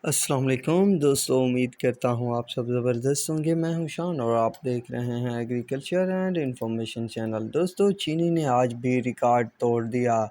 السلام علیکم دوستوں، امید کرتا ہوں آپ سب زبردست ہوں گے۔ میں ہوں شان اور آپ دیکھ رہے ہیں ایگریکلچر اینڈ انفارمیشن چینل۔ دوستوں، چینی نے آج بھی ریکارڈ توڑ دیا،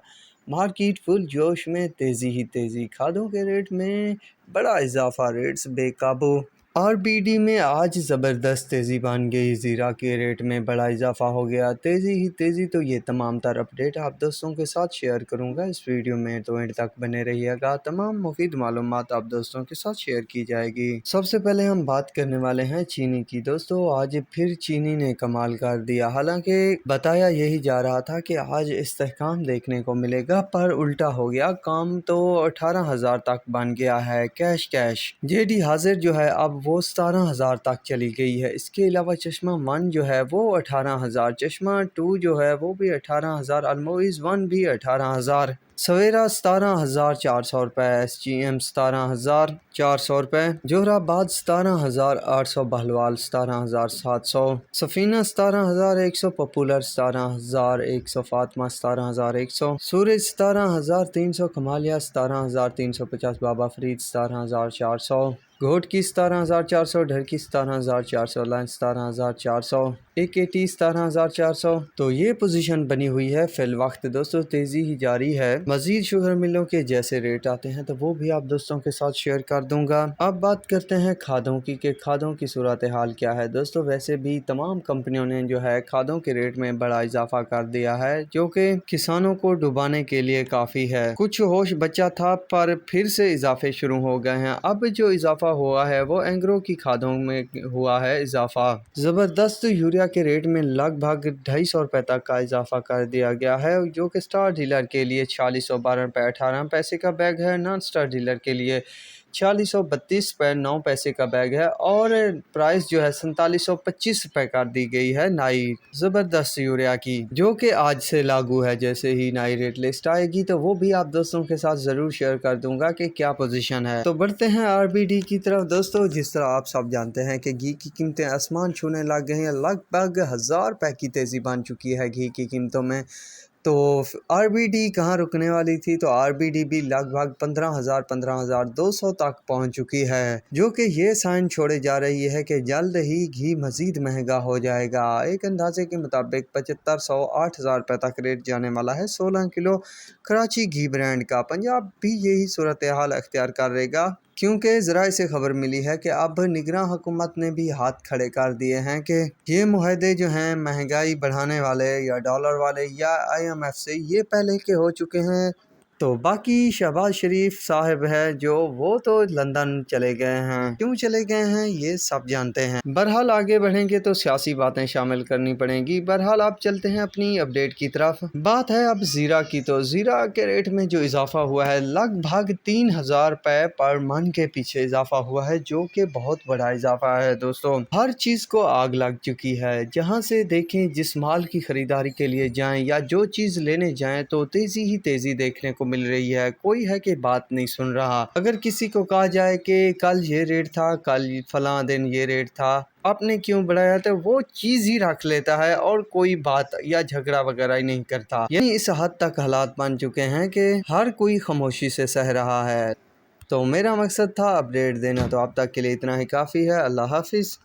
مارکیٹ فل جوش میں، تیزی ہی تیزی، کھادوں کے ریٹ میں بڑا اضافہ، ریٹس بے قابو۔ آر بی ڈی میں آج زبردست تیزی بن گئی، زیرہ کے ریٹ میں بڑا اضافہ ہو گیا، تیزی ہی تیزی۔ تو یہ تمام تر اپڈیٹ آپ دوستوں کے ساتھ شیئر کروں گا اس ویڈیو میں، تو اینڈ تک بنے رہیے گا۔ تمام مفید معلومات آپ دوستوں کے ساتھ شیئر کی جائے گی۔ سب سے پہلے ہم بات کرنے والے ہیں چینی کی۔ دوستوں، آج پھر چینی نے کمال کر دیا، حالانکہ بتایا یہی جا رہا تھا کہ آج استحکام دیکھنے کو ملے گا، پر الٹا ہو گیا کام، تو 18,000 تک بن گیا ہے کیش۔ جے ڈی حاضر جو ہے اب وہ 17,000 تک چلی گئی ہے۔ اس کے علاوہ چشمہ 1 جو ہے وہ 18,000، چشمہ 2 جو ہے وہ بھی 18,000، الموئز 1 بھی 18,000، سویرا 17,400 روپے، ایس جی ایم 17,400 روپے، جوہر آباد 17,800، بہلوال 17,700، سفینہ 17,100، پپولر 17,100، فاطمہ 17,100، سورج 17,300، کمالیہ 17,350، بابا فرید 17,400، گھوٹ کی 17,400، ڈھرکی 17,400، لائن 17,400، AKT 17,400۔ تو یہ پوزیشن بنی ہوئی ہے فی الوقت۔ دوستوں، تیزی ہی جاری ہے، مزید شوگر ملوں کے جیسے ریٹ آتے ہیں تو وہ بھی آپ دوستوں کے ساتھ شیئر کر دوں گا۔ اب بات کرتے ہیں کھادوں کی کہ کھادوں کی صورتحال کیا ہے۔ دوستوں، ویسے بھی تمام کمپنیوں نے جو ہے کھادوں کے ریٹ میں بڑا اضافہ کر دیا ہے، جو کہ کسانوں کو ڈبانے کے لیے کافی ہے۔ کچھ ہوش بچا تھا پر پھر سے اضافے شروع ہو گئے ہیں۔ اب جو اضافہ ہوا ہے وہ اینگرو کی کھادوں میں ہوا ہے اضافہ، زبردست۔ یوریا کے ریٹ میں لگ بھگ 250 روپے تک کا اضافہ کر دیا گیا ہے، جو کہ سٹار ڈیلر کے لیے 4612 روپے 18 پیسے کا بیگ ہے، نان سٹار ڈیلر کے لیے 4632 روپے 9 پیسے کا بیگ ہے، اور پرائس جو ہے 4725 روپے کر دی گئی ہے نئی زبردست یوریا کی، جو کہ آج سے لاگو ہے۔ جیسے ہی نئی ریٹ لسٹ آئے گی تو وہ بھی آپ دوستوں کے ساتھ ضرور شیئر کر دوں گا کہ کیا پوزیشن ہے۔ تو بڑھتے ہیں آر بی ڈی کی طرف۔ دوستوں، جس طرح آپ سب جانتے ہیں کہ گھی کی قیمتیں آسمان چھونے لگ گئی ہیں، لگ بھگ 1000 روپے کی تیزی بن چکی ہے گھی کی قیمتوں میں۔ تو آر بی ڈی کہاں رکنے والی تھی؟ تو آر بی ڈی بھی لگ بھگ 15,200 تک پہنچ چکی ہے، جو کہ یہ سائن چھوڑے جا رہی ہے کہ جلد ہی گھی مزید مہنگا ہو جائے گا۔ ایک اندازے کے مطابق 7500 8,000 روپے تک ریٹ جانے والا ہے 16 کلو کراچی گھی برانڈ کا۔ پنجاب بھی یہی صورتحال اختیار کر رہے گا، کیونکہ ذرائع سے خبر ملی ہے کہ اب نگراں حکومت نے بھی ہاتھ کھڑے کر دیے ہیں کہ یہ معاہدے جو ہیں مہنگائی بڑھانے والے یا ڈالر والے یا IMF سے، یہ پہلے کے ہو چکے ہیں۔ تو باقی شہباز شریف صاحب ہے جو وہ تو لندن چلے گئے ہیں، کیوں چلے گئے ہیں یہ سب جانتے ہیں۔ بہرحال آگے بڑھیں گے تو سیاسی باتیں شامل کرنی پڑیں گی۔ بہرحال آپ چلتے ہیں اپنی اپڈیٹ کی طرف۔ بات ہے اب زیرہ کی، تو زیرہ کے ریٹ میں جو اضافہ ہوا ہے لگ بھگ 3,000 روپے پر من کے پیچھے اضافہ ہوا ہے، جو کہ بہت بڑا اضافہ ہے۔ دوستوں، ہر چیز کو آگ لگ چکی ہے، جہاں سے دیکھیں، جس مال کی خریداری کے لیے جائیں یا جو چیز لینے جائیں تو تیزی ہی تیزی دیکھنے کو مل رہی ہے، کوئی ہے کہ بات نہیں سن رہا۔ اگر کسی کو کہا جائے کہ کل یہ ریٹ تھا، کل فلاں دن یہ ریٹ تھا، آپ نے کیوں بڑھایا، تو وہ چیز ہی رکھ لیتا ہے اور کوئی بات یا جھگڑا وغیرہ ہی نہیں کرتا۔ یعنی اس حد تک حالات بن چکے ہیں کہ ہر کوئی خاموشی سے سہ رہا ہے۔ تو میرا مقصد تھا اپڈیٹ دینا، تو اب تک کے لیے اتنا ہی کافی ہے۔ اللہ حافظ۔